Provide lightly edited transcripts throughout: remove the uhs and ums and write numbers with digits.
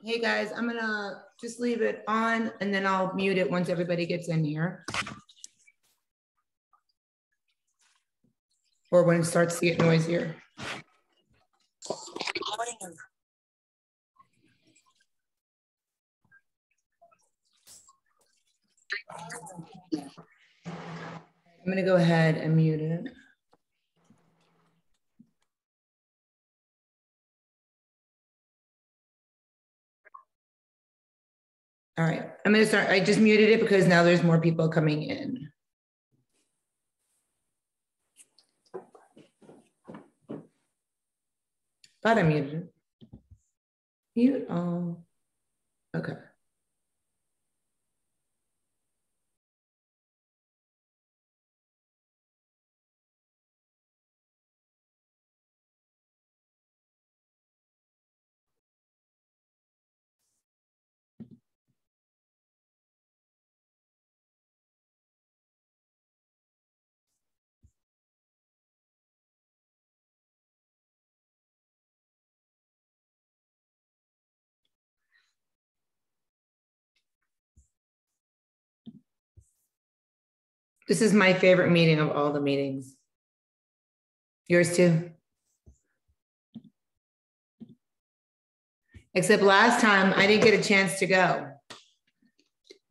Hey guys, I'm gonna just leave it on and then I'll mute it once everybody gets in here. Or when it starts to get noisier. I'm gonna go ahead and mute it. All right, I'm gonna start. I just muted it because now there's more people coming in. Thought I muted it. Mute all. Okay. This is my favorite meeting of all the meetings. Yours too? Except last time I didn't get a chance to go.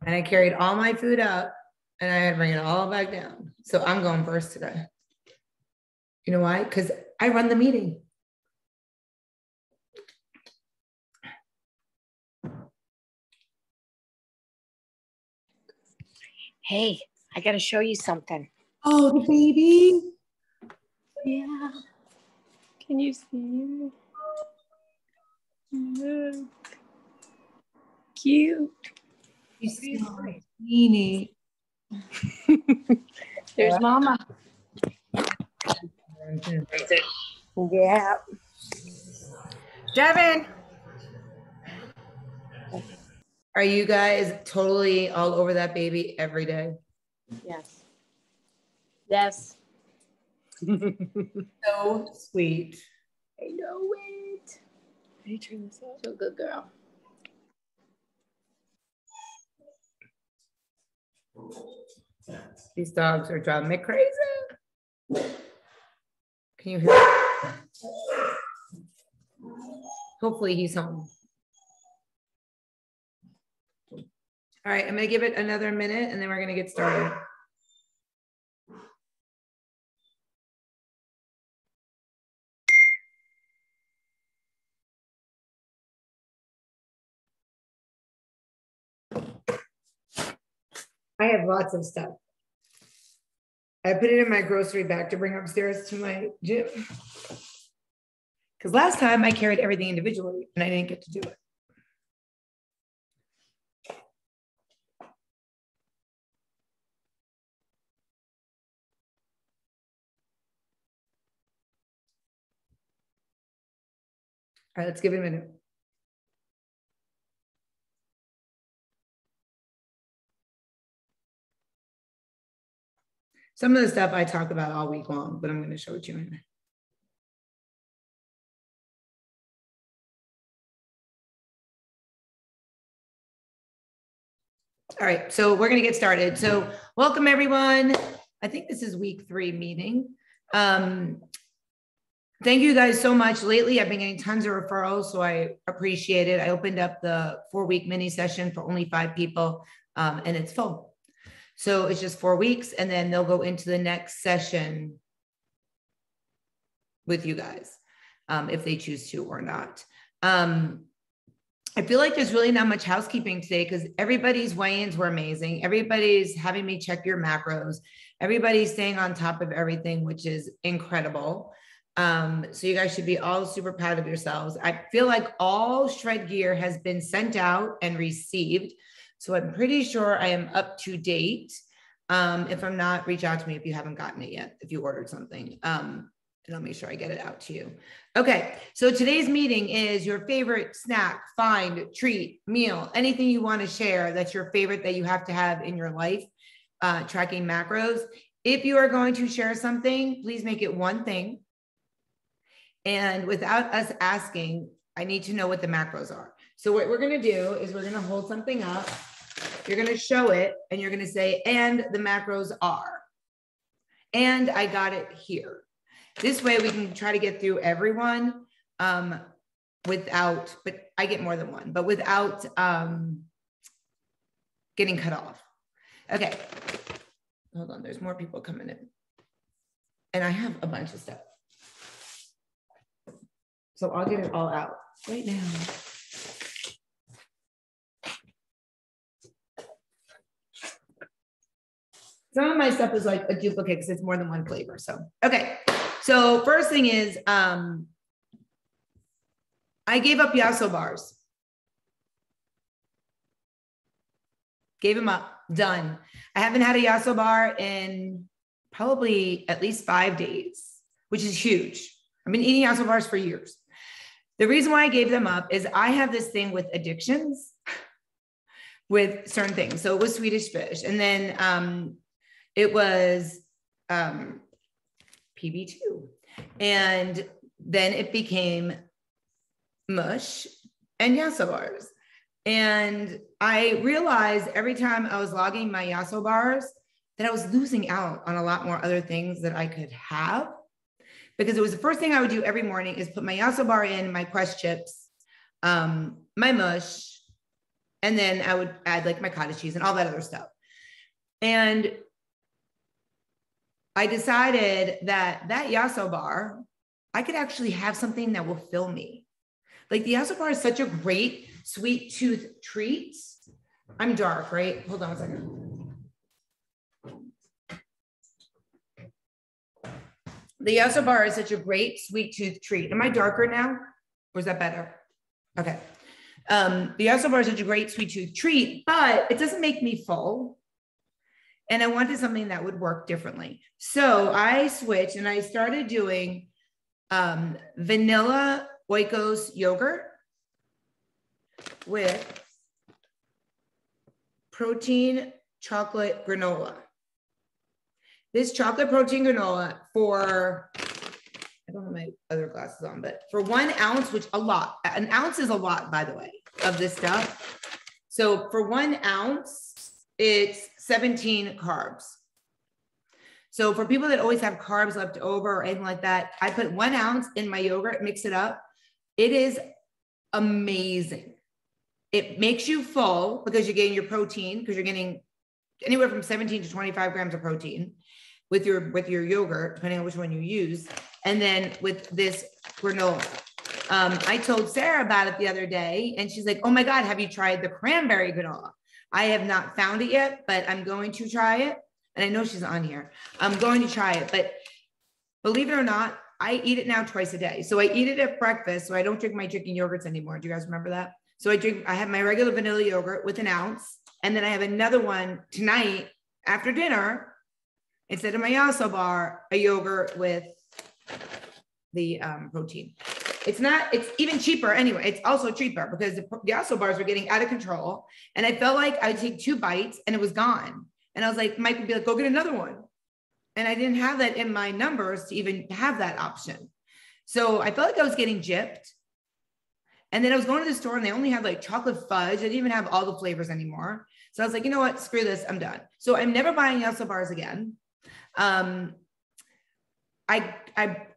And I carried all my food up and I had to bring it all back down. So I'm going first today. You know why? Because I run the meeting. Hey, I got to show you something. Oh, the baby. Yeah. Can you see? Look. Cute. She's so teeny. There's Mama. Yeah. Devin. Are you guys totally all over that baby every day? Yes. Yes. So sweet. I know it. How do you turn this up? So good girl. These dogs are driving me crazy. Can you hear me? Hopefully he's home. All right, I'm gonna give it another minute and then we're gonna get started. I have lots of stuff. I put it in my grocery bag to bring upstairs to my gym. Because last time I carried everything individually and I didn't get to do it. All right, let's give it a minute. Some of the stuff I talk about all week long, but I'm going to show it to you anyway. All right, so we're going to get started. So welcome everyone. I think this is week 3 meeting. Thank you guys so much. Lately, I've been getting tons of referrals, so I appreciate it. I opened up the 4-week mini session for only 5 people, and it's full. So it's just 4 weeks, and then they'll go into the next session with you guys, if they choose to or not. I feel like there's really not much housekeeping today because everybody's weigh-ins were amazing. Everybody's having me check your macros. Everybody's staying on top of everything, which is incredible. So you guys should be all super proud of yourselves. I feel like all shred gear has been sent out and received. So I'm pretty sure I am up to date. If I'm not, reach out to me if you haven't gotten it yet, if you ordered something. And I'll make sure I get it out to you. Okay, so today's meeting is your favorite snack, find, treat, meal, anything you want to share that's your favorite that you have to have in your life, tracking macros. If you are going to share something, please make it one thing. And without us asking, I need to know what the macros are. So what we're going to do is we're going to hold something up. You're going to show it and you're going to say, and the macros are, and I got it here. This way we can try to get through everyone without, but I get more than one, but without getting cut off. Okay. Hold on. There's more people coming in. And I have a bunch of stuff. So I'll get it all out right now. Some of my stuff is like a duplicate because it's more than one flavor. So, okay. So first thing is, I gave up Yasso bars. Gave them up. Done. I haven't had a Yasso bar in probably at least 5 days, which is huge. I've been eating Yasso bars for years. The reason why I gave them up is I have this thing with addictions with certain things. So it was Swedish fish. And then it was PB2. And then it became mush and Yasso bars. And I realized every time I was logging my Yasso bars that I was losing out on a lot more other things that I could have, because it was the first thing I would do every morning is put my Yasso bar in, my Quest chips, my mush, and then I would add like my cottage cheese and all that other stuff. And I decided that that Yasso bar, I could actually have something that will fill me. Like the Yasso bar is such a great sweet tooth treat. I'm dark, right? Hold on a second. The Yasso bar is such a great sweet tooth treat. Am I darker now? Or is that better? Okay. The Yasso bar is such a great sweet tooth treat, but it doesn't make me full. And I wanted something that would work differently. So I switched and I started doing vanilla Oikos yogurt with protein chocolate granola. This chocolate protein granola for, I don't have my other glasses on, but for 1 ounce, which a lot, an ounce is a lot, by the way, of this stuff. So for 1 ounce, it's 17 carbs. So for people that always have carbs left over or anything like that, I put 1 ounce in my yogurt, mix it up. It is amazing. It makes you full because you're getting your protein, because you're getting anywhere from 17 to 25 grams of protein with your yogurt, depending on which one you use. And then with this granola. I told Sarah about it the other day and she's like, oh my God, have you tried the cranberry granola? I have not found it yet, but I'm going to try it. And I know she's on here. I'm going to try it, but believe it or not, I eat it now twice a day. So I eat it at breakfast. So I don't drink my drinking yogurts anymore. Do you guys remember that? So I have my regular vanilla yogurt with 1 ounce. And then I have another one tonight after dinner, instead of my Yasso bar, a yogurt with the protein. It's even cheaper anyway. It's also cheaper because the Yasso bars were getting out of control. And I felt like I'd take 2 bites and it was gone. And I was like, Mike would be like, go get another one. And I didn't have that in my numbers to even have that option. So I felt like I was getting gypped. And then I was going to the store and they only had like chocolate fudge. They didn't even have all the flavors anymore. So I was like, you know what? Screw this. I'm done. So I'm never buying Yasso bars again. I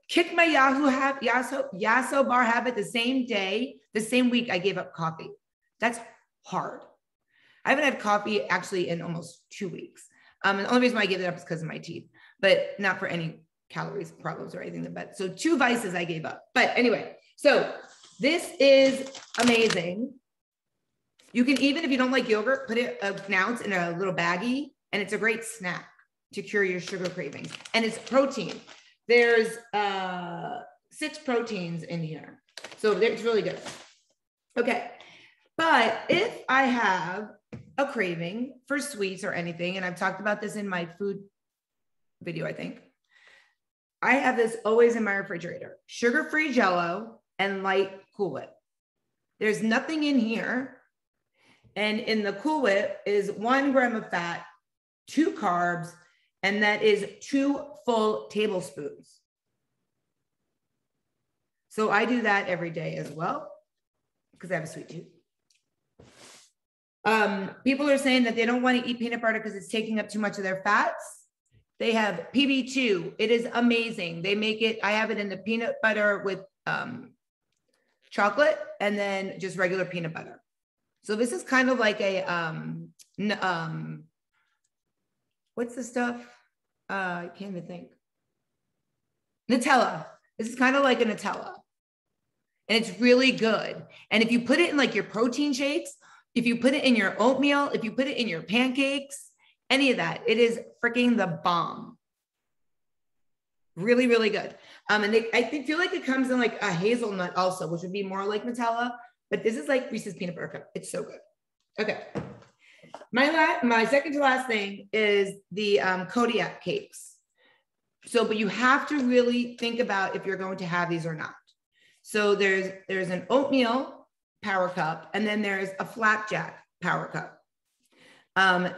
kicked my Yasso bar habit the same day, the same week I gave up coffee. That's hard. I haven't had coffee actually in almost 2 weeks. And the only reason why I gave it up is because of my teeth, but not for any calories problems or anything. But so 2 vices I gave up. But anyway, so this is amazing. You can, even if you don't like yogurt, put it 1 ounce in a little baggie, and it's a great snack to cure your sugar cravings. And it's protein. There's 6 proteins in here. So it's really good. Okay. But if I have a craving for sweets or anything, and I've talked about this in my food video, I think, I have this always in my refrigerator: sugar-free Jello and light Cool Whip. There's nothing in here. And in the Cool Whip is 1 gram of fat, 2 carbs, and that is 2 full tablespoons. So I do that every day as well because I have a sweet tooth. People are saying that they don't want to eat peanut butter because it's taking up too much of their fats. They have PB2. It is amazing. They make it, I have it in the peanut butter with chocolate and then just regular peanut butter. So this is kind of like a, what's the stuff? I can't even think. Nutella. This is kind of like a Nutella. And it's really good. And if you put it in like your protein shakes, if you put it in your oatmeal, if you put it in your pancakes, any of that, it is freaking the bomb. Really, really good. And I feel like it comes in like a hazelnut also, which would be more like Nutella, but this is like Reese's peanut butter cup. It's so good. Okay. My second to last thing is the Kodiak Cakes. So, but you have to really think about if you're going to have these or not. So there's an oatmeal power cup, and then there's a flapjack power cup.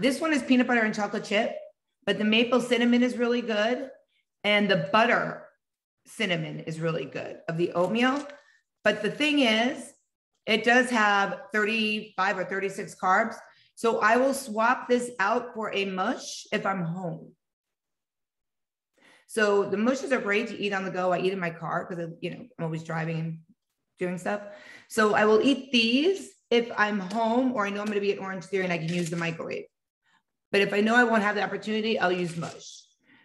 This one is peanut butter and chocolate chip, but the maple cinnamon is really good. And the butter cinnamon is really good of the oatmeal. But the thing is, it does have 35 or 36 carbs. So I will swap this out for a mush if I'm home. So the mushes are great to eat on the go. I eat in my car because, I'm always driving and doing stuff. So I will eat these if I'm home or I know I'm going to be at Orange Theory and I can use the microwave. But if I know I won't have the opportunity, I'll use mush.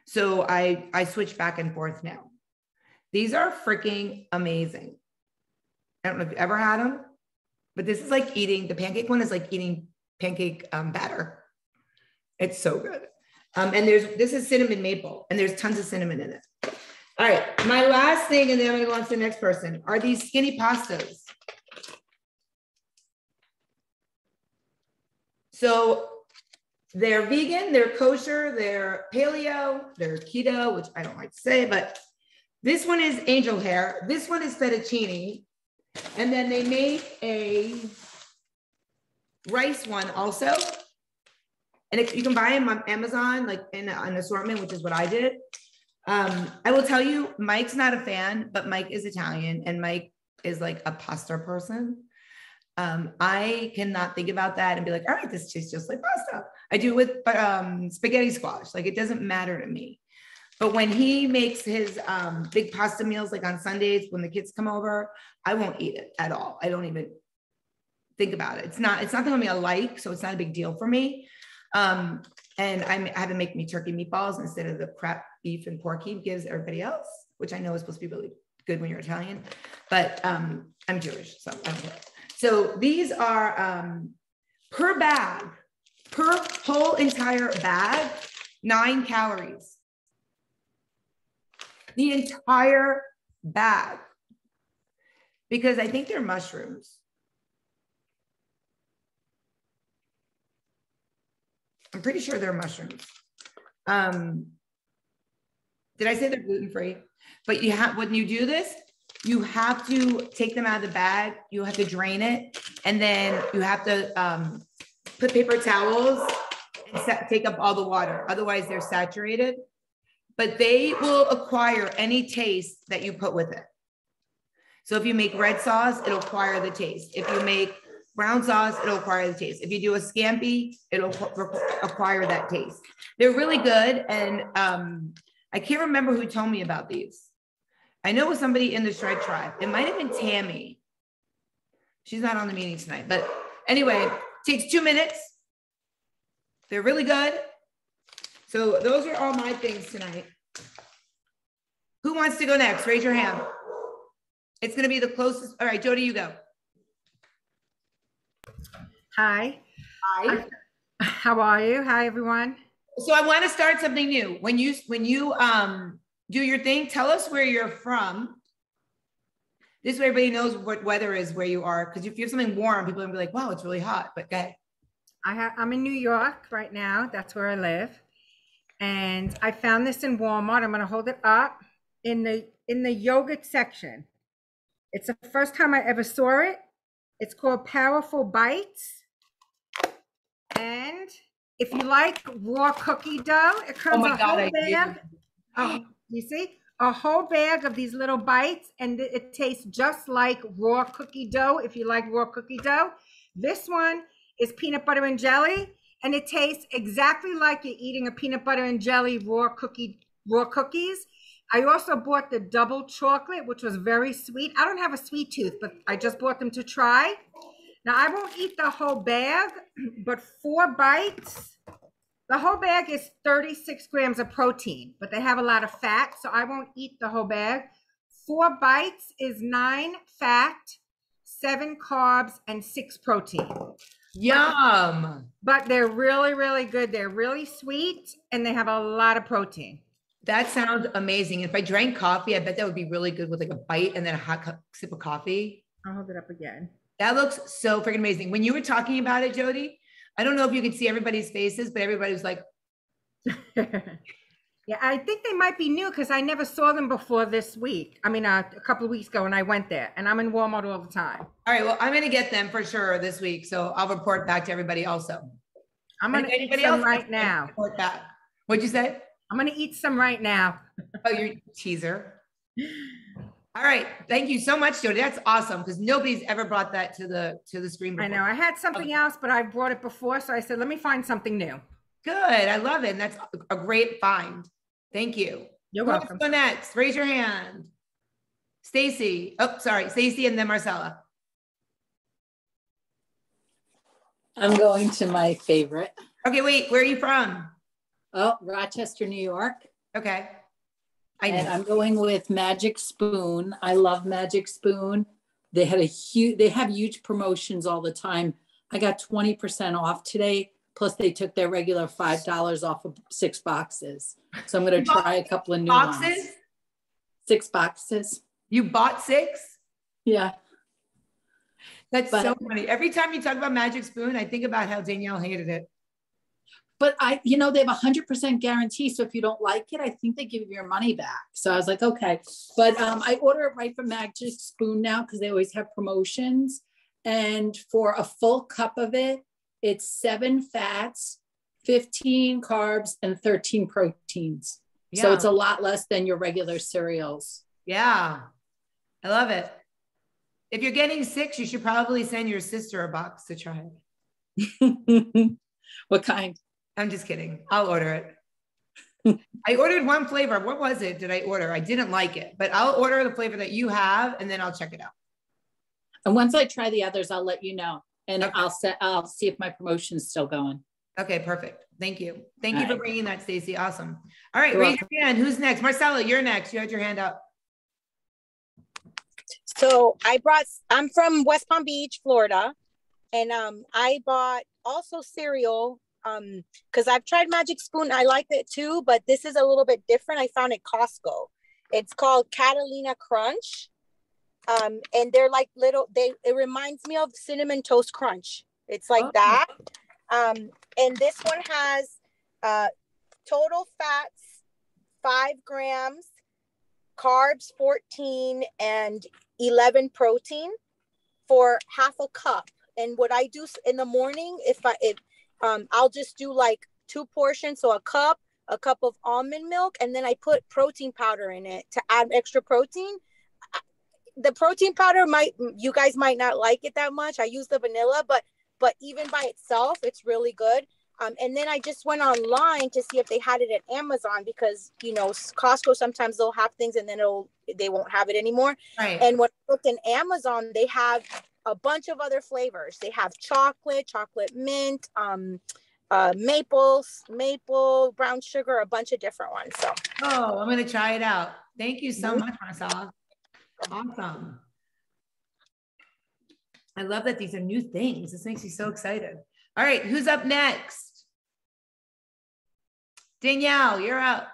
So I switch back and forth now. These are freaking amazing. I don't know if you've ever had them, but this is like eating, the pancake one is like eating pancake batter. It's so good. And this is cinnamon maple, and there's tons of cinnamon in it. All right, my last thing, and then I'm gonna go on to the next person, are these skinny pastas. So they're vegan, they're kosher, they're paleo, they're keto, which I don't like to say, but this one is angel hair. This one is fettuccine. And then they make a rice one also. And you can buy them on Amazon, like in an assortment, which is what I did. I will tell you, Mike's not a fan, but Mike is Italian and Mike is like a pasta person. I cannot think about that and be like, all right, this tastes just like pasta. I do with spaghetti squash. Like, it doesn't matter to me. But when he makes his big pasta meals, like on Sundays when the kids come over, I won't eat it at all. I don't even think about it. It's not something I like, so it's not a big deal for me. And I have him make me turkey meatballs instead of the crap beef and pork he gives everybody else, which I know is supposed to be really good when you're Italian, but I'm Jewish, so I don't care. So these are per bag, per whole entire bag, 9 calories. The entire bag, because I think they're mushrooms. I'm pretty sure they're mushrooms. Did I say they're gluten-free? But you have, when you do this, you have to take them out of the bag. You have to drain it. And then you have to put paper towels and take up all the water. Otherwise they're saturated, but they will acquire any taste that you put with it. So if you make red sauce, it'll acquire the taste. If you make brown sauce, it'll acquire the taste. If you do a scampi, it'll acquire that taste. They're really good. And I can't remember who told me about these. I know it was somebody in the Shred Tribe. It might have been Tammy. She's not on the meeting tonight, but anyway, it takes 2 minutes. They're really good. So those are all my things tonight. Who wants to go next? Raise your hand. It's going to be the closest. All right, Jody, you go. Hi. Hi. How are you? Hi, everyone. So I want to start something new. When you do your thing, tell us where you're from. This way everybody knows what weather is where you are. Because if you have something warm, people are going to be like, wow, it's really hot. But go ahead. I'm in New York right now. That's where I live. And I found this in Walmart. I'm going to hold it up in the yogurt section. It's the first time I ever saw it. It's called Powerful Bites. And if you like raw cookie dough, it comes a whole bag. Oh, you see? A whole bag of these little bites, and it tastes just like raw cookie dough if you like raw cookie dough. This one is peanut butter and jelly, and it tastes exactly like you're eating a peanut butter and jelly raw cookies. I also bought the double chocolate, which was very sweet. I don't have a sweet tooth, but I just bought them to try. Now, I won't eat the whole bag, but 4 bites. The whole bag is 36 grams of protein, but they have a lot of fat, so I won't eat the whole bag. 4 bites is 9 fat, 7 carbs, and 6 protein. Yum. But they're really, really good. They're really sweet, and they have a lot of protein. That sounds amazing. If I drank coffee, I bet that would be really good with like a bite and then a hot sip of coffee. I'll hold it up again. That looks so freaking amazing. When you were talking about it, Jody, I don't know if you could see everybody's faces, but everybody was like, yeah, I think they might be new because I never saw them before this week. I mean, a couple of weeks ago when I went there, and I'm in Walmart all the time. All right, well, I'm going to get them for sure this week. So I'll report back to everybody also. I'm going to eat some right now. Report back. What'd you say? I'm going to eat some right now. Oh, you're a teaser. All right. Thank you so much, Jody. That's awesome because nobody's ever brought that to the screen before. I know. I had something else, but I brought it before. So I said, let me find something new. Good. I love it. And that's a great find. Thank you. You're welcome. Let's go next. Raise your hand. Stacy. Oh, sorry. Stacy and then Marcella. I'm going to my favorite. Okay, wait. Where are you from? Oh, Rochester, New York. Okay. And I'm going with Magic Spoon. I love Magic Spoon. They have huge promotions all the time. I got 20% off today. Plus they took their regular $5 off of 6 boxes. So I'm going to try a couple of new ones. 6 boxes. You bought 6? Yeah. That's so funny. Every time you talk about Magic Spoon, I think about how Danielle hated it. But they have 100% guarantee. So if you don't like it, I think they give you your money back. So I was like, okay. But I order it right from Magic Spoon now because they always have promotions. And for a full cup of it, it's 7 fats, 15 carbs, and 13 proteins. Yeah. So it's a lot less than your regular cereals. Yeah. I love it. If you're getting 6, you should probably send your sister a box to try it. What kind? I'm just kidding. I'll order it. I ordered one flavor. What was it? Did I order? I didn't like it, but I'll order the flavor that you have and then I'll check it out. And once I try the others, I'll let you know. And okay. I'll see if my promotion is still going. Okay, perfect. Thank you. Thank you for bringing that, Stacey. Awesome. All right, raise your hand. Who's next? Marcella, you're next. You had your hand up. So I'm from West Palm Beach, Florida. And I bought also cereal because I've tried Magic Spoon. I liked it too, but this is a little bit different. I found it at Costco. It's called Catalina Crunch. And they're like it reminds me of Cinnamon Toast Crunch. It's like that. And this one has total fats, 5 grams, carbs, 14, and 11 protein for half a cup. And what I do in the morning, I'll just do like 2 portions. So a cup of almond milk, and then I put protein powder in it to add extra protein. The protein powder you guys might not like it that much. I use the vanilla, but even by itself, it's really good. And then I just went online to see if they had it at Amazon because, Costco, sometimes they'll have things and then they won't have it anymore. Right. And when I looked in Amazon, they have a bunch of other flavors. They have chocolate mint, maple, brown sugar, a bunch of different ones. So. Oh, I'm going to try it out. Thank you so much, Marcella. Awesome. I love that these are new things. This makes me so excited. All right, who's up next? Danielle, you're up.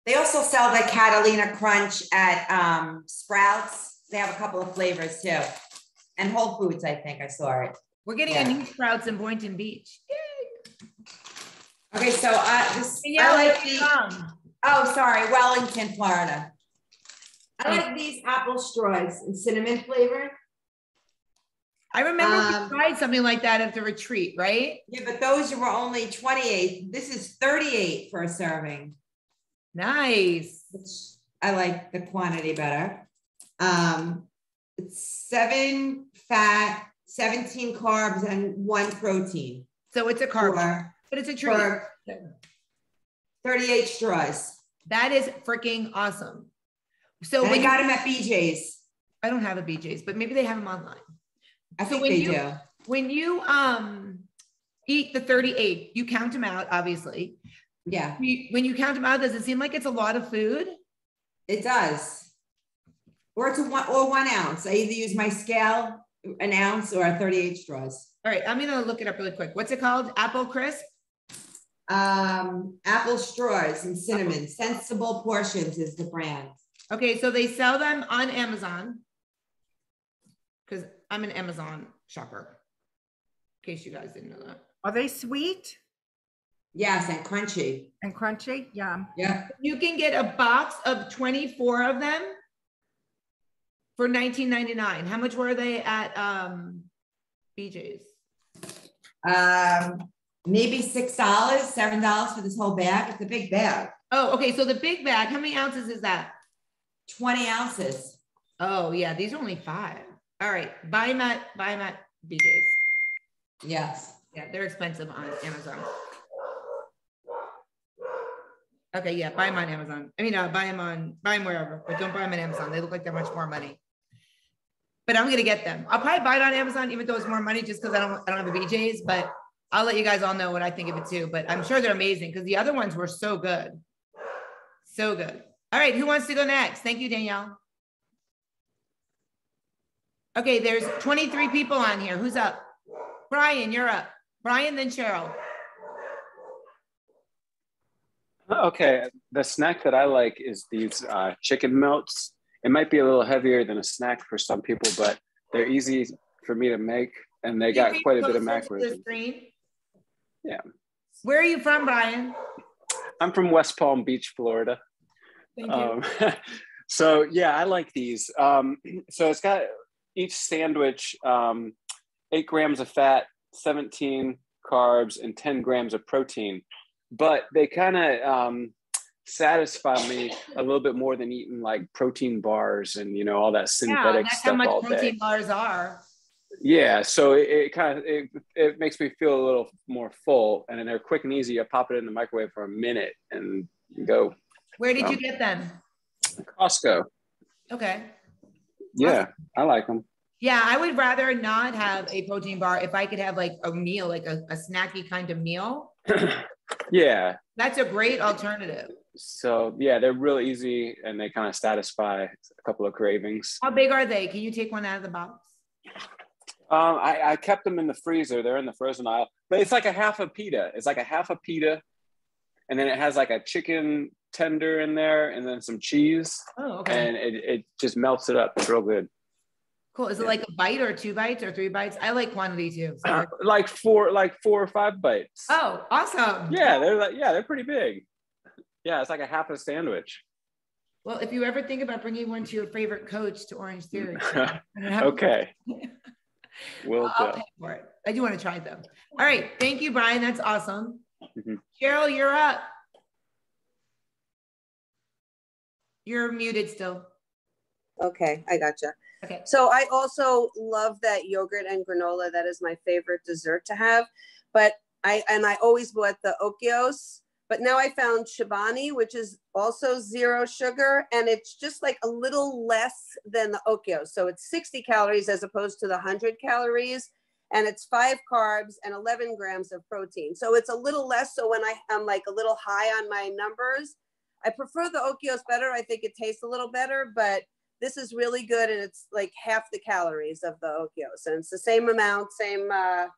They also sell the Catalina Crunch at Sprouts. They have a couple of flavors too. And Whole Foods, I think I saw it. We're getting a new Sprouts in Boynton Beach. Yay. Okay, so Wellington, Florida. I like these apple straws and cinnamon flavor. I remember we tried something like that at the retreat, right? Yeah, but those were only 28. This is 38 for a serving. Nice. Which I like the quantity better. It's 7 fat, 17 carbs and 1 protein. So it's a carb, but it's a treat. For 38 straws. That is freaking awesome. So And when I got them at BJ's. I don't have a BJ's, but maybe they have them online. I think they do. When you eat the 38, you count them out, obviously. Yeah. When you count them out, does it seem like it's a lot of food? It does. Or it's 1 ounce. I either use my scale, an ounce, or 38 straws. All right, I'm gonna look it up really quick. What's it called? Apple Crisp? Apple straws and cinnamon. Sensible Portions is the brand. Okay, so they sell them on Amazon, because I'm an Amazon shopper, in case you guys didn't know that. Are they sweet Yes, and crunchy. and crunchy? Yeah. Yeah. You can get a box of 24 of them for $19.99. How much were they at BJ's? Maybe $6, $7 for this whole bag. It's a big bag. Oh, okay. So the big bag, how many ounces is that? 20 ounces. Oh yeah, these are only 5. All right, buy them at BJ's. Yes. Yeah, they're expensive on Amazon. Okay, yeah, buy them on Amazon. I mean, buy them wherever, but don't buy them on Amazon. They look like they're much more money. But I'm gonna get them. I'll probably buy it on Amazon, even though it's more money, just because I don't have a BJ's. But I'll let you guys all know what I think of it too. But I'm sure they're amazing because the other ones were so good, so good. All right, who wants to go next? Thank you, Danielle. Okay, there's 23 people on here. Who's up? Brian, you're up. Brian, then Cheryl. Okay, the snack that I like is these chicken melts. It might be a little heavier than a snack for some people, but they're easy for me to make, and they got quite a bit of macros. Yeah. Where are you from, Brian? I'm from West Palm Beach, Florida. Thank you. So yeah, I like these. So it's got each sandwich, 8 grams of fat, 17 carbs, and 10 grams of protein. But they kind of satisfy me a little bit more than eating like protein bars and, you know, all that synthetic that's stuff how much all protein day. bars are. Yeah, so it makes me feel a little more full, and then they're quick and easy. I pop it in the microwave for a minute and go. Where did you get them? Costco. Okay. Yeah, awesome. I like them. Yeah, I would rather not have a protein bar if I could have like a meal, like a snacky kind of meal. Yeah. That's a great alternative. So yeah, they're real easy and they kind of satisfy a couple of cravings. How big are they? Can you take one out of the box? I kept them in the freezer. They're in the frozen aisle, but it's like a half a pita. It's like a half a pita. And then it has like a chicken tender in there and then some cheese. Oh, okay. And it just melts it up. It's real good. Cool. Is it like a bite or 2 bites or 3 bites? I like quantity too. Like four or 5 bites. Oh, awesome. Yeah, they're pretty big. Yeah, it's like a half a sandwich. Well, if you ever think about bringing one to your favorite coach to Orange Theory. Okay. I'll pay for it. I do want to try them. All right. Thank you, Brian. That's awesome. Mm-hmm. Cheryl, you're up. You're muted still. Okay, I gotcha. Okay. So I also love that yogurt and granola. That is my favorite dessert to have. But I always bought the Okios, but now I found Chobani, which is also 0 sugar, and it's just like a little less than the Okios. So it's 60 calories as opposed to the 100 calories, and it's 5 carbs and 11 grams of protein. So it's a little less. So when I'm like a little high on my numbers, I prefer the Okios better. I think it tastes a little better, but this is really good, and it's like half the calories of the Okios, and it's the same amount, same 5.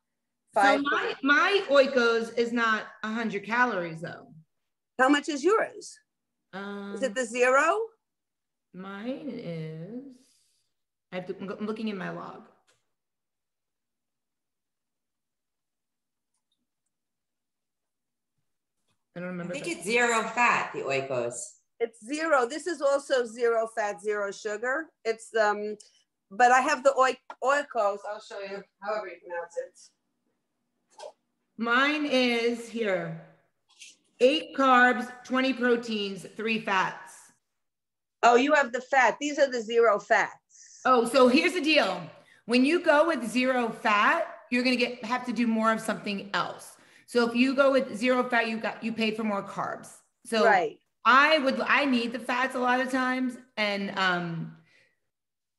So my Oikos is not 100 calories though. How much is yours? Is it the 0? Mine is. I'm looking in my log. I don't remember. I think it's 0 fat, the Oikos. It's 0. This is also 0 fat, 0 sugar. It's but I have the Oikos. I'll show you however you pronounce it. Mine is here. 8 carbs, 20 proteins, 3 fats. Oh, you have the fat. These are the 0 fats. Oh, so here's the deal. When you go with 0 fat, you're going to have to do more of something else. So if you go with 0 fat, you pay for more carbs. So Right. I need the fats a lot of times. And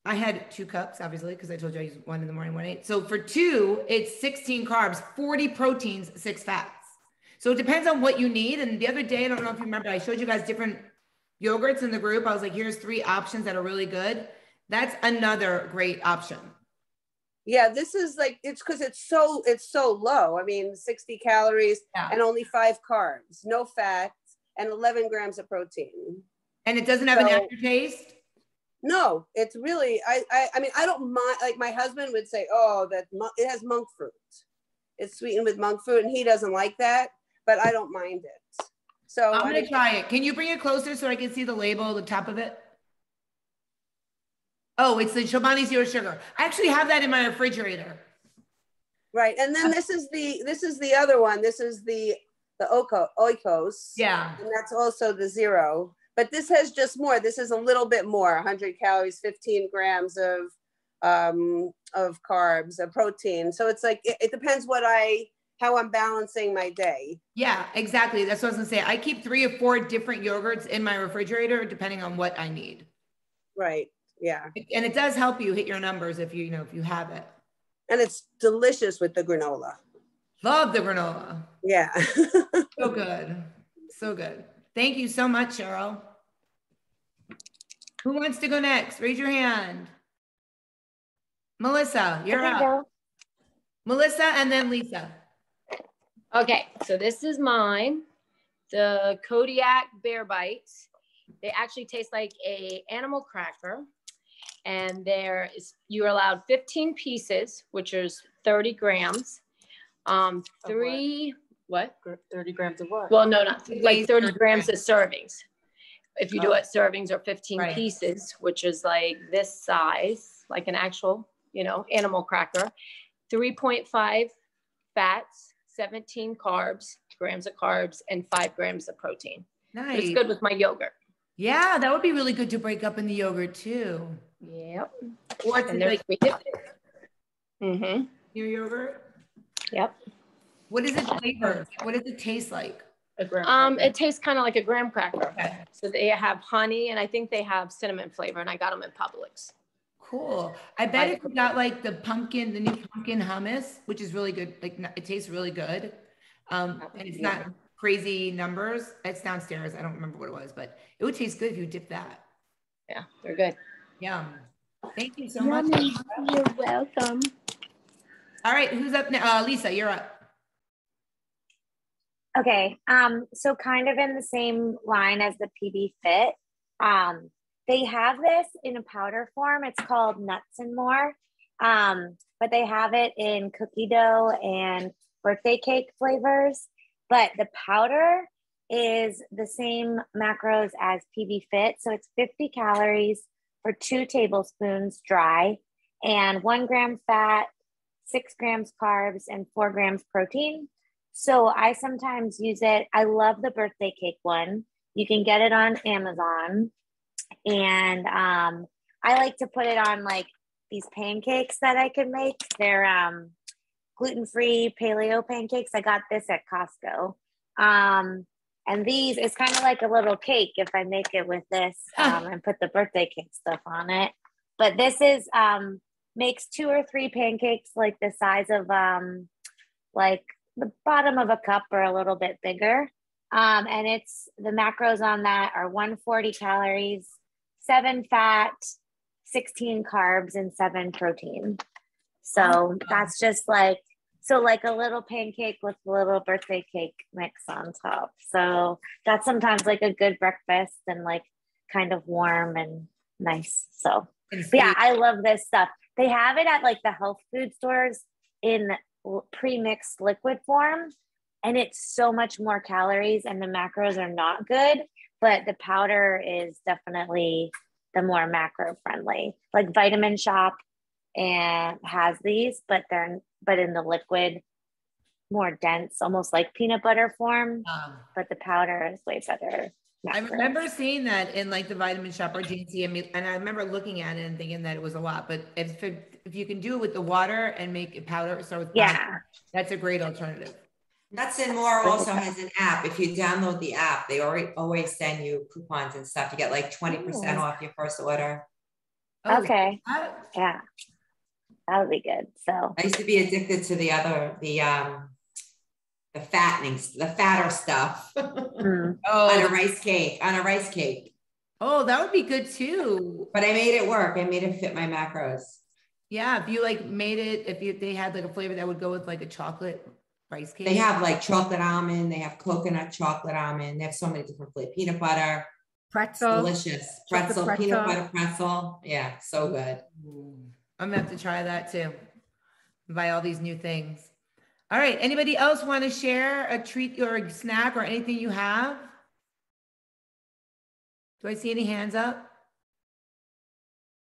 I had 2 cups, obviously, because I told you I use 1 in the morning, 1 at 8. So for 2, it's 16 carbs, 40 proteins, 6 fats. So it depends on what you need. And the other day, I don't know if you remember, I showed you guys different yogurts in the group. I was like, here's 3 options that are really good. That's another great option. Yeah, this is like, it's because it's so low. I mean, 60 calories and only 5 carbs, no fats, and 11 grams of protein. And it doesn't have an aftertaste? No, it's really, I mean, I don't mind, like my husband would say, oh, it has monk fruit. It's sweetened with monk fruit, and he doesn't like that, but I don't mind it. So I'm going to try it. Can you bring it closer so I can see the label, the top of it? Oh, it's the Chobani Zero Sugar. I actually have that in my refrigerator. Right. And then this is the other one. This is the Oikos. Yeah. And that's also the 0. But this has just more. This is a little bit more, 100 calories, 15 grams of carbs, of protein. So it's like, it depends how I'm balancing my day. Yeah, exactly. That's what I was gonna say. I keep 3 or 4 different yogurts in my refrigerator, depending on what I need. Right. Yeah. And it does help you hit your numbers if you have it. And it's delicious with the granola. Love the granola. Yeah. So good. So good. Thank you so much, Cheryl. Who wants to go next? Raise your hand. Melissa, you're up. Go. Melissa and then Lisa. Okay, so this is mine. The Kodiak Bear Bites. They actually taste like a animal cracker. And you're allowed 15 pieces, which is 30 grams. 30 grams of what? Well, no, not like 30 grams of servings. If you do it servings or 15 pieces, which is like this size, like an actual, animal cracker. 3.5 fats, 17 grams of carbs, and 5 grams of protein. Nice. But it's good with my yogurt. Yeah, that would be really good to break up in the yogurt too. Yep. What's it like? Mm-hmm. Your yogurt? Yep. What is it flavored? What does it taste like? It tastes kind of like a graham cracker. Okay. So they have honey, and I think they have cinnamon flavor, and I got them in Publix. Cool. I bet if you got like the new pumpkin hummus, which is really good, like it tastes really good. And it's not crazy numbers. It's downstairs. I don't remember what it was, but it would taste good if you dip that. Yeah, they're good. Yum. Thank you so much. You're welcome. All right, who's up now? Lisa, you're up. Okay, so kind of in the same line as the PB Fit, they have this in a powder form. It's called Nuts and More, but they have it in cookie dough and birthday cake flavors. But the powder is the same macros as PB Fit. So it's 50 calories for 2 tablespoons dry and 1 gram fat, 6 grams carbs, and 4 grams protein. So I sometimes use it. I love the birthday cake one. You can get it on Amazon. And I like to put it on like these pancakes that I can make. They're gluten-free paleo pancakes. I got this at Costco. And these, it's kind of like a little cake if I make it with this and put the birthday cake stuff on it. But this is, makes 2 or 3 pancakes like the size of like the bottom of a cup or a little bit bigger. And it's the macros on that are 140 calories, 7 fat, 16 carbs, and 7 protein. So that's just like, so like a little pancake with a little birthday cake mix on top. So that's sometimes like a good breakfast and like kind of warm and nice. So yeah, I love this stuff. They have it at like the health food stores in pre-mixed liquid form, and it's so much more calories and the macros are not good, but the powder is definitely the more macro friendly. Like Vitamin Shop and has these, but in the liquid, more dense, almost like peanut butter form, but the powder is way better. I remember seeing that in like the Vitamin Shop or GNC, and I remember looking at it and thinking that it was a lot. But if you can do it with the water and make it powder, start with powder, that's a great alternative. Nuts and More also has an app. If you download the app, they always send you coupons and stuff. You get like 20% off your first order. Oh, okay. Yeah, that would be good. So I used to be addicted to the fatter stuff on a rice cake. Oh, that would be good too. But I made it work. I made it fit my macros. Yeah, if you like made it, if they had like a flavor that would go with like a chocolate rice cake. They have like chocolate almond. They have coconut chocolate almond. They have so many different flavors. Peanut butter. Pretzel. It's delicious. Pretzel, peanut butter pretzel. Yeah, so good. I'm gonna have to try that too. Buy all these new things. All right. Anybody else want to share a treat or a snack or anything you have? Do I see any hands up?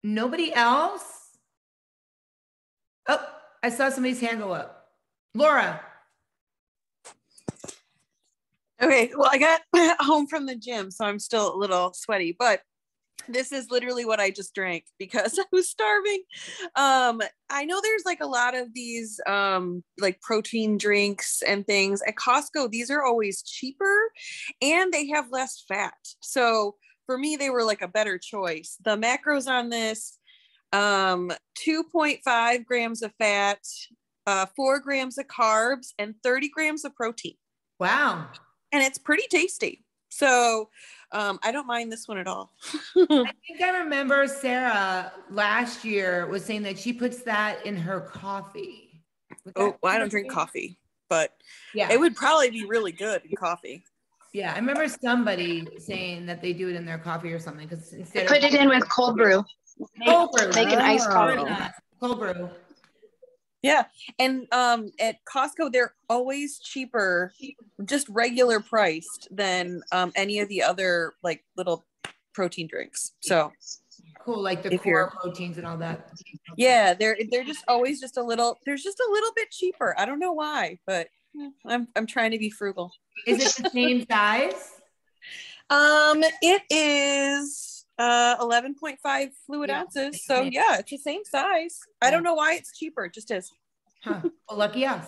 Nobody else? Oh, I saw somebody's hand go up. Laura. Okay, well, I got home from the gym, so I'm still a little sweaty, but this is literally what I just drank because I was starving. I know there's like a lot of these like protein drinks and things at Costco. These are always cheaper and they have less fat. So for me, they were like a better choice. The macros on this, 2.5 grams of fat, 4 grams of carbs, and 30 grams of protein. Wow. And it's pretty tasty. So I don't mind this one at all. I think I remember Sarah last year was saying that she puts that in her coffee. Well, I don't drink coffee, but yeah, it would probably be really good in coffee. Yeah, I remember somebody saying that they do it in their coffee or something because instead put it in with cold brew. Cold brew. Make an iced coffee. Cold brew. Yeah, and at Costco they're always cheaper, just regular priced than any of the other like little protein drinks. So cool, like the core proteins and all that. Yeah, they're just always just a little. There's just a little bit cheaper. I don't know why, but I'm trying to be frugal. Is it the same size? It is 11.5 fluid ounces. So yeah, it's the same size. I don't know why it's cheaper. It just is. Huh. Well, lucky us.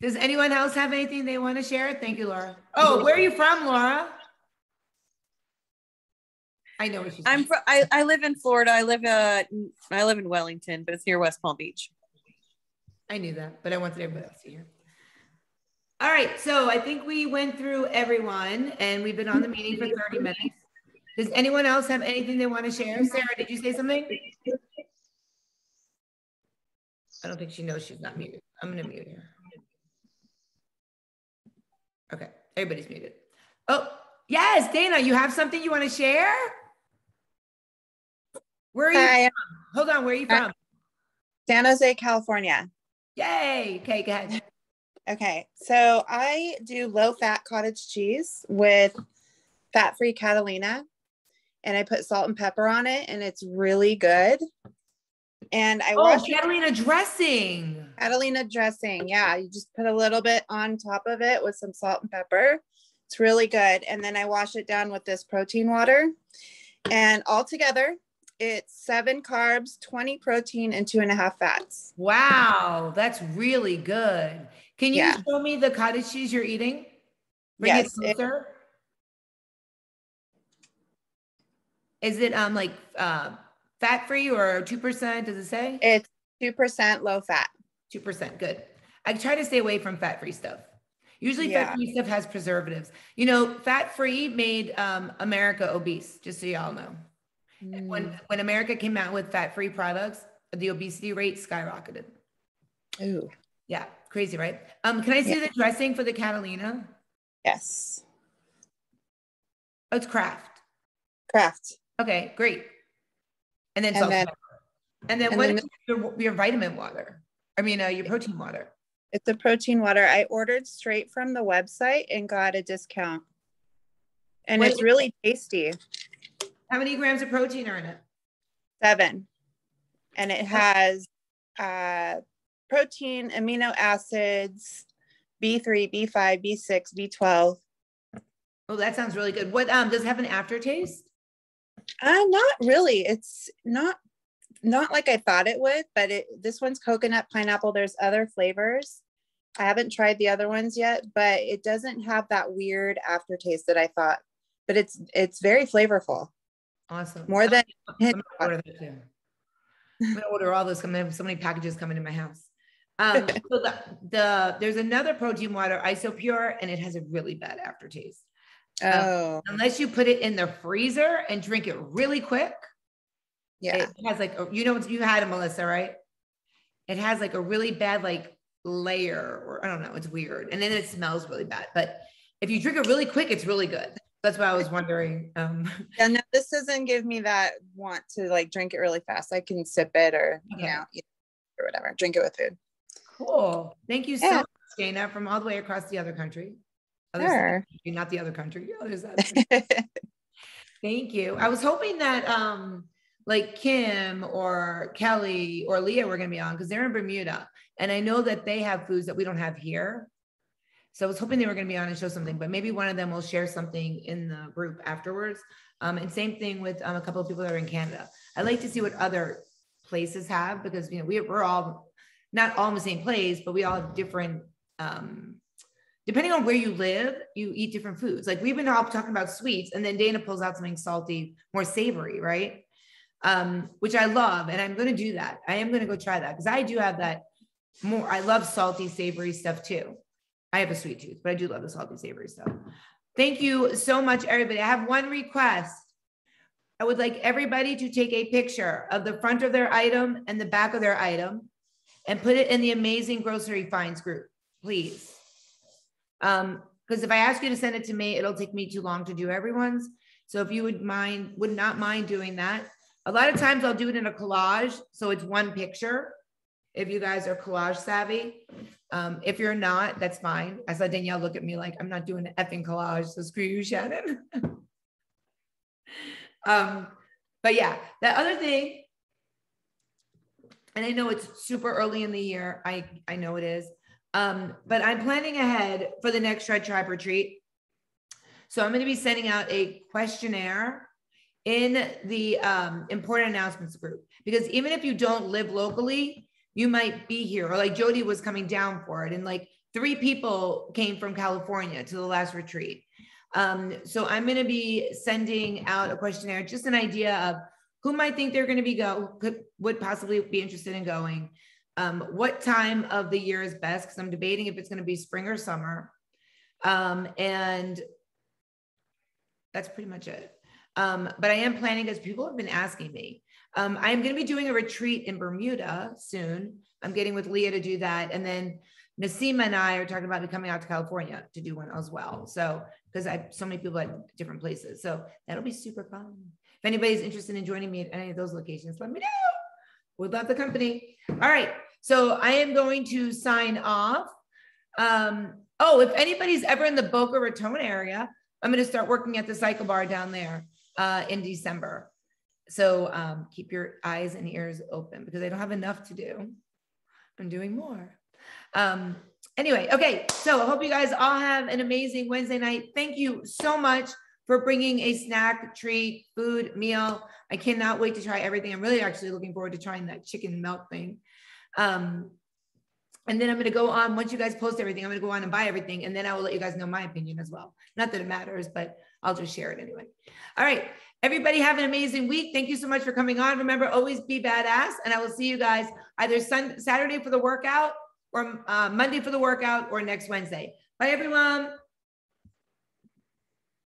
Does anyone else have anything they want to share? Thank you, Laura. Oh, where are you from, Laura? I know where she's from. I live in Florida. I live in Wellington, but it's near West Palm Beach. I knew that, but I wanted everybody else to hear. All right, so I think we went through everyone and we've been on the meeting for 30 minutes. Does anyone else have anything they want to share? Sarah, did you say something? I don't think she knows she's not muted. I'm going to mute her. Okay, everybody's muted. Oh, yes, Dana, you have something you want to share? Where are you from? Hold on, where are you from? San Jose, California. Yay. Okay, go ahead. Okay, so I do low-fat cottage cheese with fat-free Catalina, and I put salt and pepper on it, and it's really good. And I wash Catalina dressing. Catalina dressing, yeah. You just put a little bit on top of it with some salt and pepper. It's really good. And then I wash it down with this protein water. And altogether, it's 7 carbs, 20 protein, and 2.5 fats. Wow, that's really good. Can you show me the cottage cheese you're eating? Bring it closer. Is it like fat-free or 2%? Does it say? It's 2% low fat. 2%, good. I try to stay away from fat-free stuff. Usually fat-free stuff has preservatives. You know, fat-free made America obese, just so y'all know. When America came out with fat-free products, the obesity rate skyrocketed. Ooh. Yeah, crazy, right? Can I see the dressing for the Catalina? Yes. Oh, it's Kraft. Kraft. Okay, great. And then salt and pepper. And then what is your vitamin water? I mean, your protein water. It's a protein water. I ordered straight from the website and got a discount. And it's really tasty. How many grams of protein are in it? 7. And it has protein, amino acids, B3, B5, B6, B12. Oh, that sounds really good. What does it have an aftertaste? Not really. It's not like I thought it would, but this one's coconut, pineapple. There's other flavors. I haven't tried the other ones yet, but it doesn't have that weird aftertaste that I thought. But it's very flavorful. Awesome. More than I'm gonna order all those. I'm gonna have so many packages coming to my house. So there's another protein water, Isopure, and it has a really bad aftertaste. Unless you put it in the freezer and drink it really quick. Yeah. It has like, you had it, Melissa, right? It has like a really bad like layer, or I don't know, it's weird. And then it smells really bad. But if you drink it really quick, it's really good. That's why I was wondering. Yeah, no, this doesn't give me that want to like drink it really fast. I can sip it or, you know, eat it or whatever, drink it with food. Cool. Thank you so much, Dana, from all the way across the other country. Sure. Not the other country. Thank you. I was hoping that like Kim or Kelly or Leah were going to be on because they're in Bermuda. And I know that they have foods that we don't have here. So I was hoping they were going to be on and show something, but maybe one of them will share something in the group afterwards. And same thing with a couple of people that are in Canada. I like to see what other places have because, you know, we're all not all in the same place, but we all have different, depending on where you live, you eat different foods. Like we've been all talking about sweets and then Dana pulls out something salty, more savory, right? Which I love. And I'm going to do that. I am going to go try that because I do have that more. I love salty, savory stuff too. I have a sweet tooth, but I do love the salty, savory stuff. Thank you so much, everybody. I have one request. I would like everybody to take a picture of the front of their item and the back of their item and put it in the Amazing Grocery Finds group, please. Because if I ask you to send it to me, it'll take me too long to do everyone's. So if you would not mind doing that. A lot of times I'll do it in a collage. So it's one picture. If you guys are collage savvy. If you're not, that's fine. I saw Danielle look at me like, I'm not doing an effing collage. So screw you, Shannon. But yeah, the other thing, and I know it's super early in the year. I know it is. But I'm planning ahead for the next Shred Tribe retreat. So I'm going to be sending out a questionnaire in the important announcements group, because even if you don't live locally, you might be here, or like Jody was coming down for it. And like 3 people came from California to the last retreat. So I'm going to be sending out a questionnaire, just an idea of who might think they're going to would possibly be interested in going. What time of the year is best? Because I'm debating if it's going to be spring or summer. And that's pretty much it. But I am planning, because people have been asking me. I'm going to be doing a retreat in Bermuda soon. I'm getting with Leah to do that. And then Nasima and I are talking about coming out to California to do one as well. So, because I have so many people at different places. So that'll be super fun. If anybody's interested in joining me at any of those locations, let me know. Would love the company. All right. So I am going to sign off. Oh, if anybody's ever in the Boca Raton area, I'm going to start working at the Cycle Bar down there in December. So keep your eyes and ears open, because I don't have enough to do. I'm doing more. Anyway, okay. So I hope you guys all have an amazing Wednesday night. Thank you so much for bringing a snack, treat, food, meal. I cannot wait to try everything. I'm really actually looking forward to trying that chicken melt thing. And then I'm going to go on, once you guys post everything, I'm going to go on and buy everything. And then I will let you guys know my opinion as well. Not that it matters, but I'll just share it anyway. All right. Everybody have an amazing week. Thank you so much for coming on. Remember, always be badass. And I will see you guys either Saturday for the workout, or Monday for the workout, or next Wednesday. Bye, everyone.